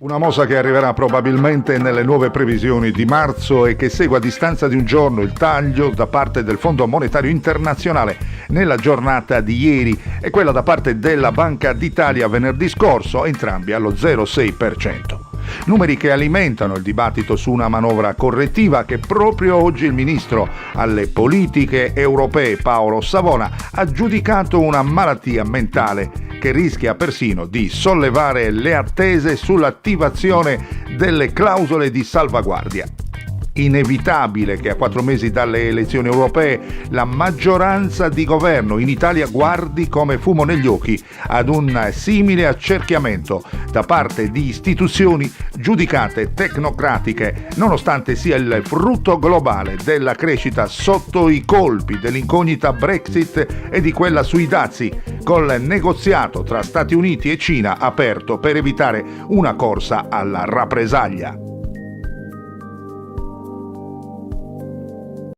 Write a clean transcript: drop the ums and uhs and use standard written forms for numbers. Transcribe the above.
Una mossa che arriverà probabilmente nelle nuove previsioni di marzo e che segue a distanza di un giorno il taglio da parte del Fondo Monetario Internazionale nella giornata di ieri e quella da parte della Banca d'Italia venerdì scorso, entrambi allo 0,6%. Numeri che alimentano il dibattito su una manovra correttiva che proprio oggi il ministro alle politiche europee Paolo Savona ha giudicato una malattia mentale che rischia persino di sollevare le attese sull'attivazione delle clausole di salvaguardia. Inevitabile che a 4 mesi dalle elezioni europee la maggioranza di governo in Italia guardi come fumo negli occhi ad un simile accerchiamento da parte di istituzioni giudicate tecnocratiche, nonostante sia il frutto globale della crescita sotto i colpi dell'incognita Brexit e di quella sui dazi, col negoziato tra Stati Uniti e Cina aperto per evitare una corsa alla rappresaglia.